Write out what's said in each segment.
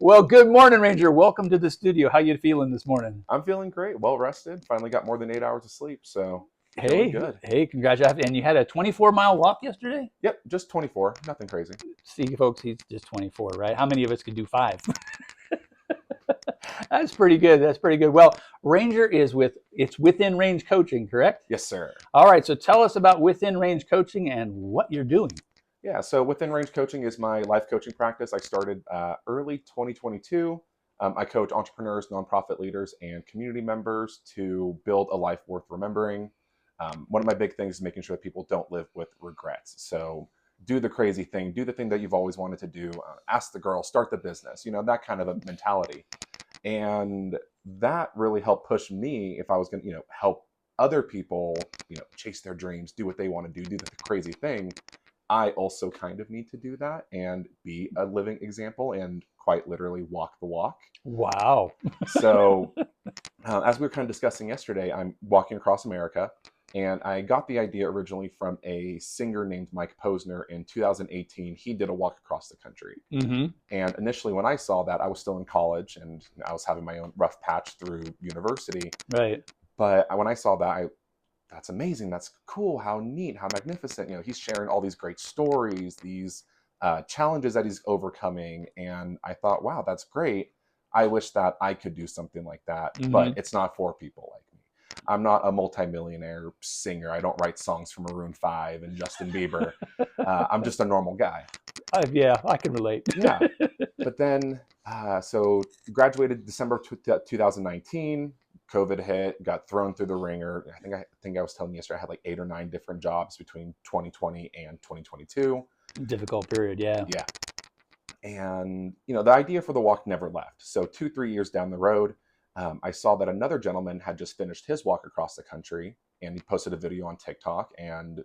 Well, good morning, Ranger. Welcome to the studio. How you feeling this morning? I'm feeling great, well rested. Finally got more than 8 hours of sleep, so feeling Hey, good. hey, congratulations. And you had a 24-mile walk yesterday? Yep, just 24, nothing crazy. See, folks, he's just 24, right? How many of us could do 5? That's pretty good. That's pretty good. Well, Ranger it's within range coaching, correct? Yes, sir. All right. So tell us about within range coaching and what you're doing. Yeah, so Within Range Coaching is my life coaching practice. I started early 2022. I coach entrepreneurs, nonprofit leaders, and community members to build a life worth remembering. One of my big things is making sure that people don't live with regrets. So do the crazy thing, do the thing that you've always wanted to do, ask the girl, start the business, that kind of a mentality. And that really helped push me if I was going to, help other people, chase their dreams, do what they want to do the crazy thing. I also kind of need to do that and be a living example and quite literally walk the walk. Wow. So, as we were kind of discussing yesterday, I'm walking across America, and I got the idea originally from a singer named Mike Posner in 2018. He did a walk across the country. Mm-hmm. And initially, when I saw that, I was still in college and I was having my own rough patch through university. Right. But when I saw that, that's amazing. That's cool. How neat. How magnificent. He's sharing all these great stories, these challenges that he's overcoming. And I thought, wow, that's great. I wish that I could do something like that, but it's not for people like me. I'm not a multimillionaire singer. I don't write songs for Maroon 5 and Justin Bieber. I'm just a normal guy. Yeah, I can relate. Yeah. But then, so graduated December 2019. COVID hit, got thrown through the ringer. I think I was telling you yesterday, I had like 8 or 9 different jobs between 2020 and 2022. Difficult period, yeah. Yeah. And, the idea for the walk never left. So 2-3 years down the road, I saw that another gentleman had just finished his walk across the country, and he posted a video on TikTok, and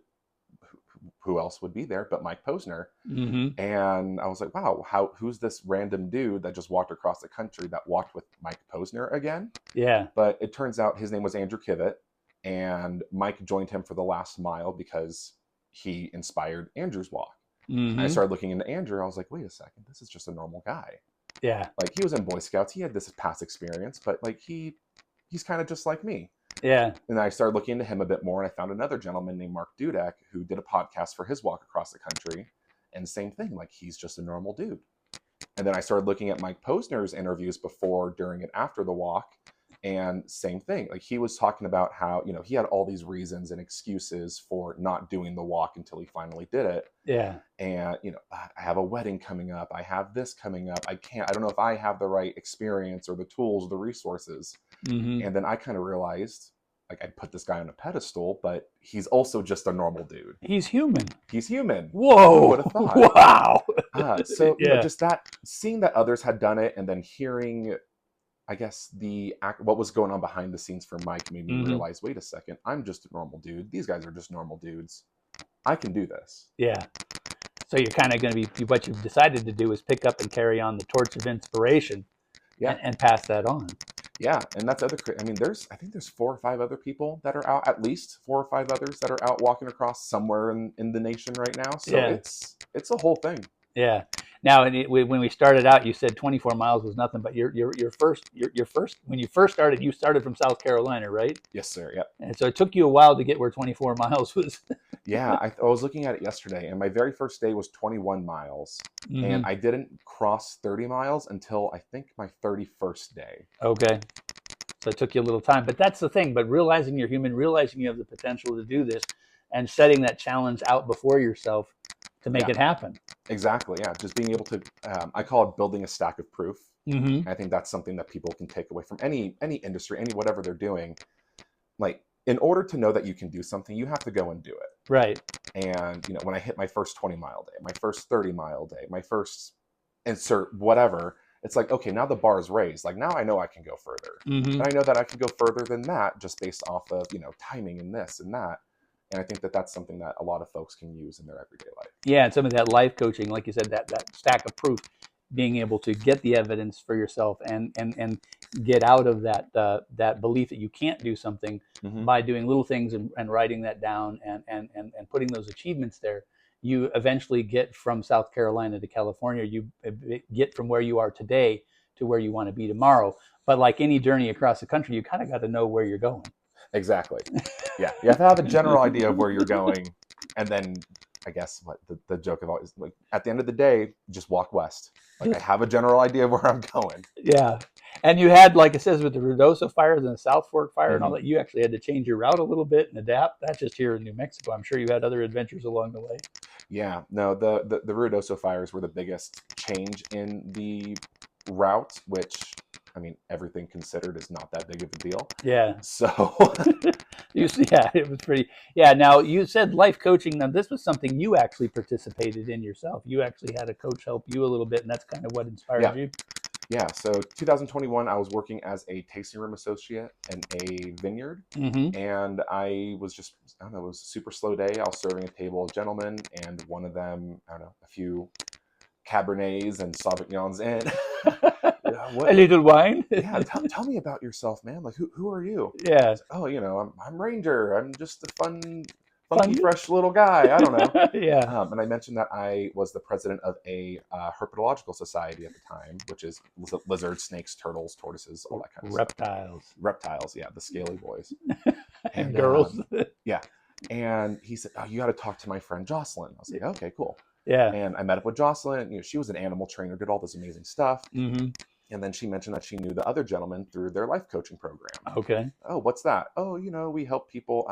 who else would be there but Mike Posner? Mm-hmm. And I was like, wow, who's this random dude that just walked across the country that walked with Mike Posner again? Yeah. But it turns out his name was Ranger Kielak, and Mike joined him for the last mile because he inspired Andrew's walk. Mm-hmm. I started looking into Andrew. I was like, wait a second, this is just a normal guy. Yeah. Like, he was in Boy Scouts. He had this past experience, but like he's kind of just like me. Yeah. And I started looking into him a bit more, and I found another gentleman named Mark Dudek who did a podcast for his walk across the country. And same thing, like, he's just a normal dude. And then I started looking at Mike Posner's interviews before, during, and after the walk. And same thing, like, he was talking about how, he had all these reasons and excuses for not doing the walk until he finally did it. Yeah. And, I have a wedding coming up. I have this coming up. I don't know if I have the right experience or the tools or the resources. Mm-hmm. And then I kind of realized, like, I'd put this guy on a pedestal, but he's also just a normal dude. He's human. He's human. Whoa. Who would have thought? Wow. So, yeah. just that, seeing that others had done it, and then hearing, I guess, what was going on behind the scenes for Mike made me realize, wait a second, I'm just a normal dude. These guys are just normal dudes. I can do this. Yeah. So you're kind of going to be, what you've decided to do is pick up and carry on the torch of inspiration. Yeah. And pass that on. Yeah, and that's I think there's 4 or 5 other people that are out, at least 4 or 5 others that are out walking across somewhere in the nation right now. So yeah. it's a whole thing. Yeah. Now, when we started out, you said 24 miles was nothing, but your first when you first started, you started from South Carolina, right? Yes, sir. Yep. And so it took you a while to get where 24 miles was. Yeah, I was looking at it yesterday, and my very first day was 21 miles, and I didn't cross 30 miles until I think my 31st day. Okay. So it took you a little time, but that's the thing. But realizing you're human, realizing you have the potential to do this, and setting that challenge out before yourself to make it happen. Exactly. Yeah. Just being able to, I call it building a stack of proof. Mm-hmm. I think that's something that people can take away from any industry, whatever they're doing. Like, in order to know that you can do something, you have to go and do it. Right. And, when I hit my first 20-mile day, my first 30-mile day, my first insert whatever, it's like, okay, now the bar is raised. Like, now I know I can go further. Mm-hmm. And I know that I can go further than that just based off of, timing and this and that. And I think that that's something that a lot of folks can use in their everyday life. Yeah, and some of that life coaching, like you said, that stack of proof, being able to get the evidence for yourself and get out of that belief that you can't do something by doing little things and writing that down and putting those achievements there. you eventually get from South Carolina to California. You get from where you are today to where you want to be tomorrow. But like any journey across the country, you kind of got to know where you're going. Exactly. Yeah. You have to have a general idea of where you're going. And then I guess what the joke of always, like, at the end of the day, just walk west. Like, I have a general idea of where I'm going. Yeah. And you had, like it says, with the Ruidoso fires and the South Fork fire and all Mhm. that, you actually had to change your route a little bit and adapt. That's just here in New Mexico. I'm sure you had other adventures along the way. Yeah. No, the Ruidoso fires were the biggest change in the route, which, I mean, everything considered is not that big of a deal. Yeah. So Yeah, it was pretty. Yeah. Now, you said life coaching. Now, this was something you actually participated in yourself. You actually had a coach help you a little bit, and that's kind of what inspired Yeah. you. Yeah, so 2021, I was working as a tasting room associate in a vineyard, Mm-hmm. and I was just, I don't know, it was a super slow day. I was serving a table of gentlemen, and one of them, I don't know, a few Cabernets and Sauvignons in. A little wine. Yeah, tell me about yourself, man. Like, who are you? Yeah. Like, oh, you know, I'm Ranger. I'm just a funky, Fun. fresh little guy. I don't know. Yeah. And I mentioned that I was the president of a herpetological society at the time, which is lizards, snakes, turtles, tortoises, all that kind of Reptiles. stuff. Reptiles, yeah, the scaly boys. And girls. Yeah. And he said, oh, you got to talk to my friend Jocelyn. I was like, okay, cool. Yeah. And I met up with Jocelyn. You know, she was an animal trainer, did all this amazing stuff. Mm-hmm. And then she mentioned that she knew the other gentleman through their life coaching program. Okay. Oh, what's that? Oh, you know, we help people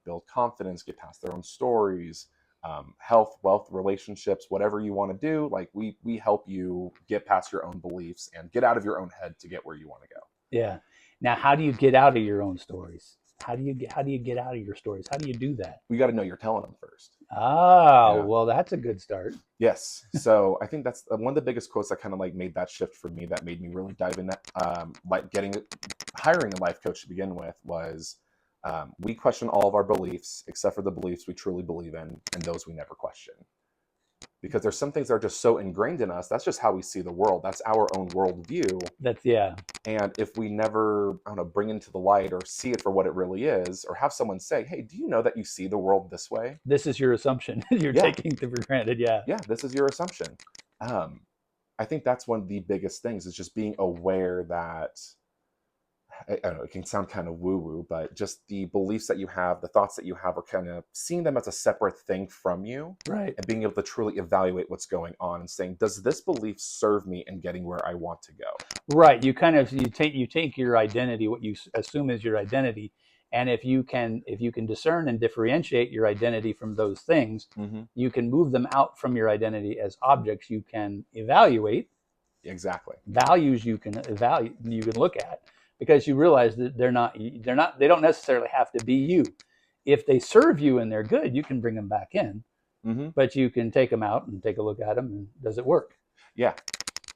build confidence, get past their own stories, health, wealth, relationships, whatever you want to do. Like, we help you get past your own beliefs and get out of your own head to get where you want to go. Yeah. Now, how do you get out of your own stories? How do you get out of your stories? How do you do that? We got to know you're telling them first. Oh, Yeah. Well, that's a good start. Yes. So I think that's one of the biggest quotes that kind of like made that shift for me, that made me really dive in that, hiring a life coach to begin with was, we question all of our beliefs except for the beliefs we truly believe in, and those we never question. Because there's some things that are just so ingrained in us. That's just how we see the world. That's our own worldview. Yeah. And if we never, I don't know, bring into the light or see it for what it really is, or have someone say, hey, do you know that you see the world this way? This is your assumption. You're taking it for granted. Yeah. Yeah, this is your assumption. I think that's one of the biggest things, is just being aware that, I don't know, it can sound kind of woo-woo, but just the beliefs that you have, the thoughts that you have, are kind of seeing them as a separate thing from you. Right. And being able to truly evaluate what's going on and saying, does this belief serve me in getting where I want to go? Right. You take your identity, what you assume is your identity, and if you can discern and differentiate your identity from those things, Mm-hmm. you can move them out from your identity as objects you can evaluate. Exactly. Values you can look at, because you realize that they don't necessarily have to be you. If they serve you and they're good, you can bring them back in. Mm-hmm. But you can take them out and take a look at them, and does it work? Yeah.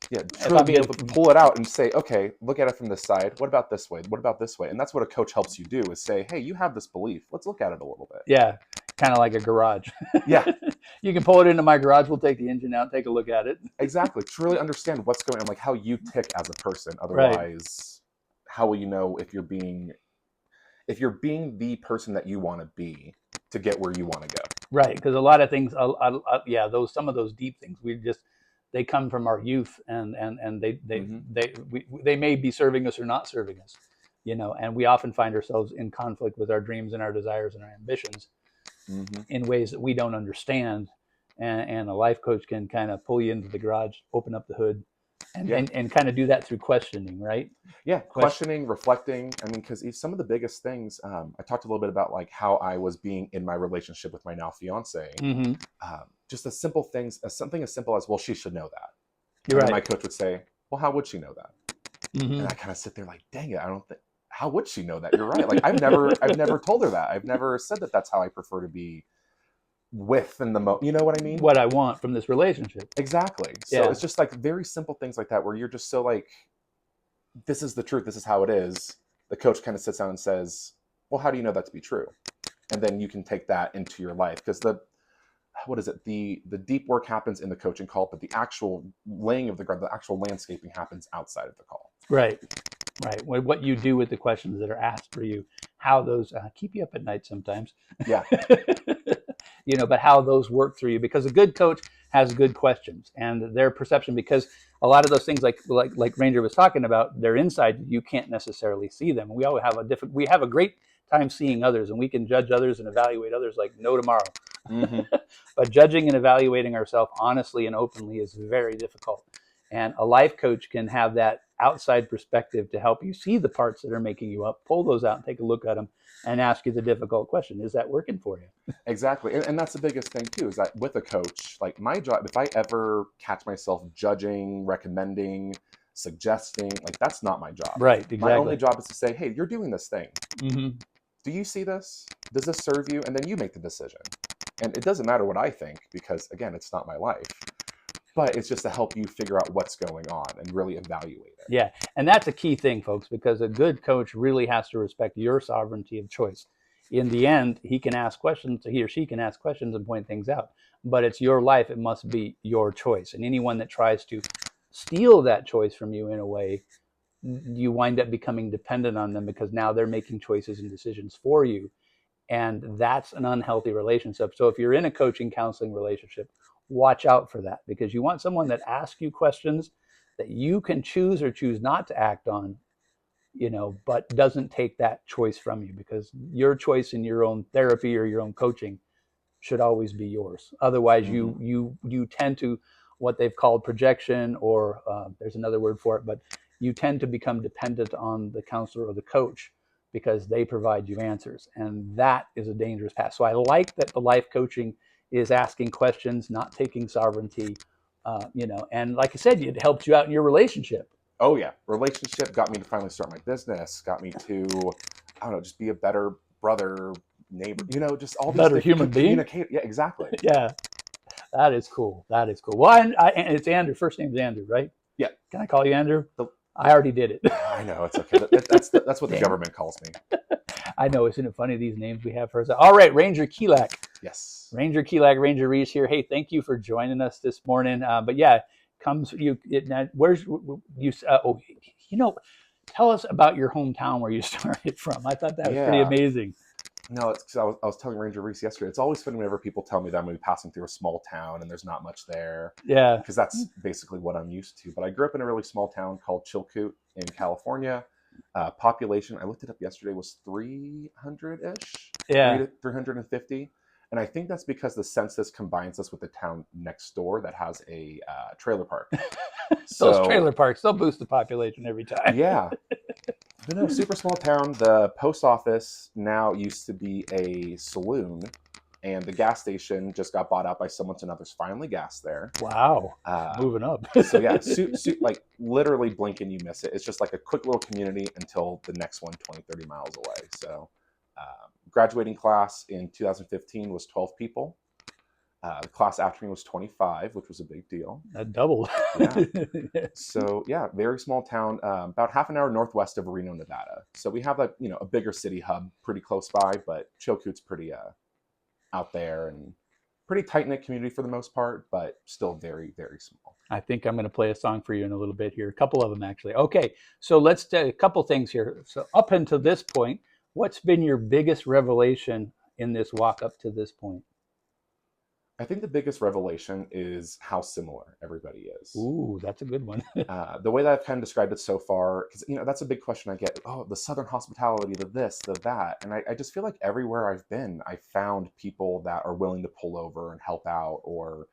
Yeah, truly be able to pull it out and say, okay, look at it from this side. What about this way? What about this way? And that's what a coach helps you do, is say, hey, you have this belief. Let's look at it a little bit. Yeah, kind of like a garage. Yeah. You can pull it into my garage. We'll take the engine out, take a look at it. Exactly. To really understand what's going on, like how you tick as a person. Otherwise, how will you know if you're being the person that you want to be to get where you want to go? Right, because a lot of things, some of those deep things, they come from our youth, and they may be serving us or not serving us, and we often find ourselves in conflict with our dreams and our desires and our ambitions, mm-hmm. in ways that we don't understand, and a life coach can kind of pull you into the garage, open up the hood, and kind of do that through questioning, right? Yeah, questioning, reflecting. I mean, because some of the biggest things, I talked a little bit about like how I was being in my relationship with my now fiance. Mm-hmm. Just the simple things, something as simple as, well, she should know that. You're right. My coach would say, well, how would she know that? Mm-hmm. And I kind of sit there like, dang it, how would she know that? You're right. Like, I've never told her that. I've never said that that's how I prefer to be with in the moment. You know what I mean? What I want from this relationship. Exactly. So it's just like very simple things like that, where you're just so like, this is the truth. This is how it is. The coach kind of sits down and says, well, how do you know that to be true? And then you can take that into your life, because the deep work happens in the coaching call, but the actual laying of the ground, the actual landscaping happens outside of the call. Right. What you do with the questions that are asked for you, how those keep you up at night sometimes. Yeah. but how those work through you, because a good coach has good questions, and their perception, because a lot of those things like Ranger was talking about, they're inside, you can't necessarily see them. We all have we have a great time seeing others, and we can judge others and evaluate others like no tomorrow. Mm-hmm. But judging and evaluating ourselves honestly and openly is very difficult. And a life coach can have that outside perspective to help you see the parts that are making you up, pull those out and take a look at them and ask you the difficult question. Is that working for you? Exactly. And that's the biggest thing too, is that with a coach, like my job, if I ever catch myself judging, recommending, suggesting, like that's not my job. Right, exactly. My only job is to say, hey, you're doing this thing. Mm-hmm. Do you see this? Does this serve you? And then you make the decision. And it doesn't matter what I think, because again, it's not my life. But it's just to help you figure out what's going on and really evaluate it. Yeah, and that's a key thing, folks, because a good coach really has to respect your sovereignty of choice. In the end, he can ask questions, he or she can ask questions and point things out, but it's your life. It must be your choice. And anyone that tries to steal that choice from you in a way, you wind up becoming dependent on them, because now they're making choices and decisions for you. And that's an unhealthy relationship. So if you're in a coaching counseling relationship, watch out for that, because you want someone that asks you questions that you can choose or choose not to act on, but doesn't take that choice from you, because your choice in your own therapy or your own coaching should always be yours. Otherwise, mm-hmm. you tend to, what they've called projection, or there's another word for it, but you tend to become dependent on the counselor or the coach, because they provide you answers, and that is a dangerous path. So I like that the life coaching is asking questions, not taking sovereignty, and like I said, it helped you out in your relationship. Oh yeah, relationship got me to finally start my business, got me to, I don't know, just be a better brother, neighbor, just all these better human being. Yeah, exactly. Yeah, that is cool. That is cool. Well, it's Andrew. First name's Andrew, right? Yeah. Can I call you Andrew? I already did it. I know, it's okay. That's what the government calls me. I know. Isn't it funny, these names we have for us? All right, Ranger Kielak. Yes. Ranger Kielak, Ranger Rhys here. Hey, thank you for joining us this morning. But yeah, where's you? Tell us about your hometown where you started from. I thought that was pretty amazing. No, it's because I was telling Ranger Rhys yesterday. It's always funny whenever people tell me that I'm going to be passing through a small town and there's not much there. Yeah. Because that's basically what I'm used to. But I grew up in a really small town called Chilkoot in California. Population, I looked it up yesterday, was 300-ish. Yeah. 350. And I think that's because the census combines us with the town next door that has a trailer park. Those trailer parks, they'll boost the population every time. Yeah. But no, super small town. The post office now used to be a saloon, and the gas station just got bought out by someone, so now there's finally gas there. Wow. Moving up. So yeah, like literally blink and you miss it. It's just like a quick little community until the next one 20, 30 miles away. So graduating class in 2015 was 12 people. The class after me was 25, which was a big deal. That doubled. Yeah. So yeah, very small town, about half an hour northwest of Reno, Nevada. So we have a bigger city hub pretty close by, but Chilkoot's pretty out there and pretty tight-knit community for the most part, but still very, very small. I think I'm going to play a song for you in a little bit here. A couple of them, actually. Okay, so let's do a couple things here. So up until this point, what's been your biggest revelation in this walk up to this point? I think the biggest revelation is how similar everybody is. Ooh, that's a good one. The way that I've kind of described it so far, because that's a big question I get. Oh, the Southern hospitality, the this, the that. And I just feel like everywhere I've been, I found people that are willing to pull over and help out, or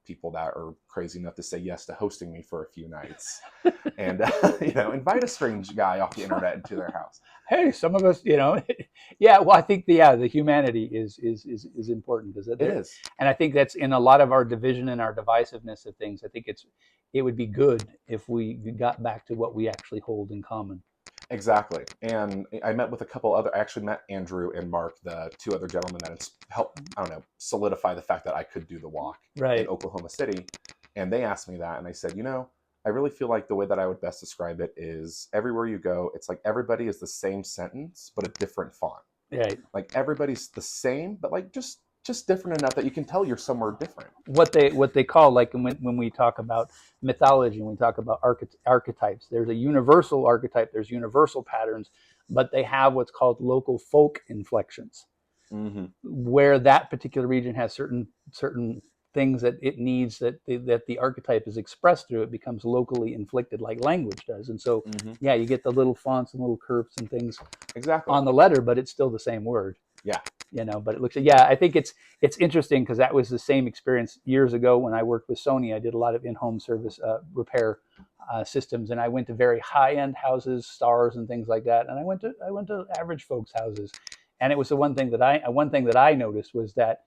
people that are crazy enough to say yes to hosting me for a few nights. And, invite a strange guy off the internet into their house. Hey, some of us, yeah. Well, I think the humanity is important, because it is, and I think that's in a lot of our division and our divisiveness of things. I think it would be good if we got back to what we actually hold in common. Exactly. And I met with I actually met Andrew and Mark, the two other gentlemen that helped, solidify the fact that I could do the walk in Oklahoma City. And they asked me that, and I said, I really feel like the way that I would best describe it is everywhere you go, it's like everybody is the same sentence, but a different font. Right. Like everybody's the same, but like just different enough that you can tell you're somewhere different. What they call, like when we talk about mythology, when we talk about archetypes, there's a universal archetype, there's universal patterns, but they have what's called local folk inflections. where that particular region has certain things that it needs that the archetype is expressed through, it becomes locally inflicted like language does. And so, yeah, you get the little fonts and little curves and things exactly on the letter, but it's still the same word. Yeah. You know, but it looks, yeah, I think it's interesting because that was the same experience years ago when I worked with Sony. I did a lot of in-home service repair systems, and I went to very high-end houses, stars and things like that. And I went to average folks' houses, and it was the one thing that I noticed was that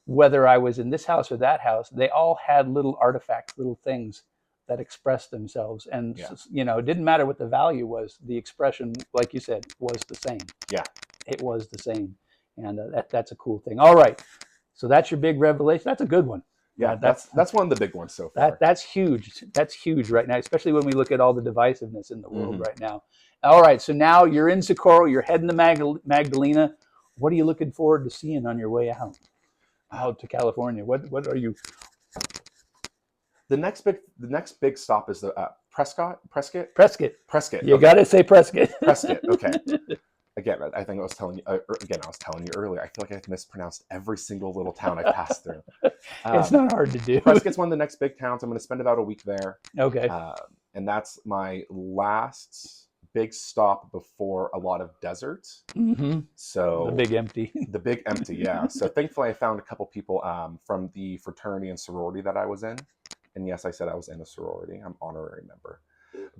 whether I was in this house or that house, they all had little artifacts, little things that expressed themselves. And, you know, it didn't matter what the value was. The expression, like you said, was the same. Yeah. It was the same. And that's a cool thing. All right. So that's your big revelation. That's a good one. Yeah, that's one of the big ones so far. That's huge. That's huge right now, especially when we look at all the divisiveness in the world right now. All right. So now you're in Socorro. You're heading to Magdalena. What are you looking forward to seeing on your way out to California? What are you? The next big stop is the Prescott. You got to say Prescott. Prescott. Okay. Again, I think I was telling you earlier. I feel like I've mispronounced every single little town I passed through. It's not hard to do. Prescott's one of the next big towns. I'm going to spend about a week there. Okay. And that's my last big stop before a lot of desert. So the big empty. The big empty, yeah. So thankfully, I found a couple people from the fraternity and sorority that I was in. And yes, I said I was in a sorority. I'm honorary member.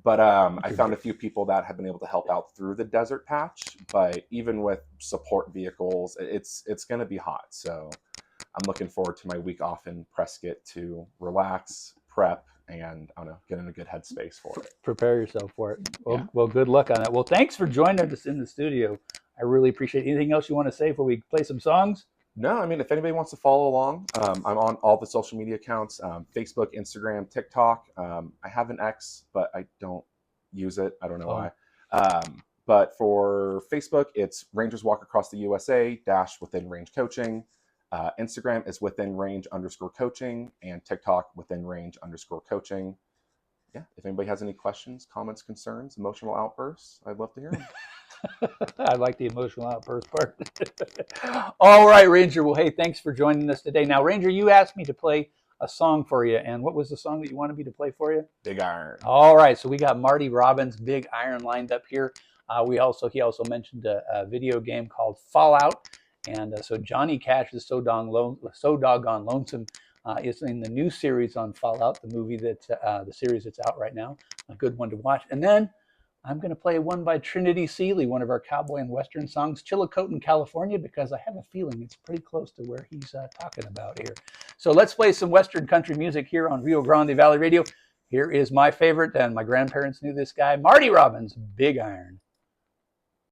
But I found a few people that have been able to help out through the desert patch. But even with support vehicles, it's going to be hot. So I'm looking forward to my week off in Prescott to relax, prep, and I don't know, get in a good headspace for it. Prepare yourself for it. Well, good luck on that. Well, thanks for joining us in the studio. I really appreciate it. Anything else you want to say before we play some songs? No, I mean, if anybody wants to follow along, I'm on all the social media accounts, Facebook, Instagram, TikTok. I have an X, but I don't use it. I don't know why. But for Facebook, it's Rangers Walk Across the USA -- Within Range Coaching. Instagram is Within Range _coaching, and TikTok Within Range _coaching. Yeah, if anybody has any questions, comments, concerns, emotional outbursts, I'd love to hear them. I like the emotional outburst part. All right, Ranger. Well, hey, thanks for joining us today. Now, Ranger, you asked me to play a song for you, and what was the song that you wanted me to play for you? Big Iron. All right, so we got Marty Robbins' Big Iron lined up here. He also mentioned a video game called Fallout, and so Johnny Cash is so doggone lonesome. Is in the new series on Fallout, the movie the series that's out right now, a good one to watch. And then I'm going to play one by Trinity Seeley, one of our cowboy and western songs, Chillicothe in California, because I have a feeling it's pretty close to where he's talking about here. So let's play some western country music here on Rio Grande Valley Radio. Here is my favorite, and my grandparents knew this guy, Marty Robbins, Big Iron.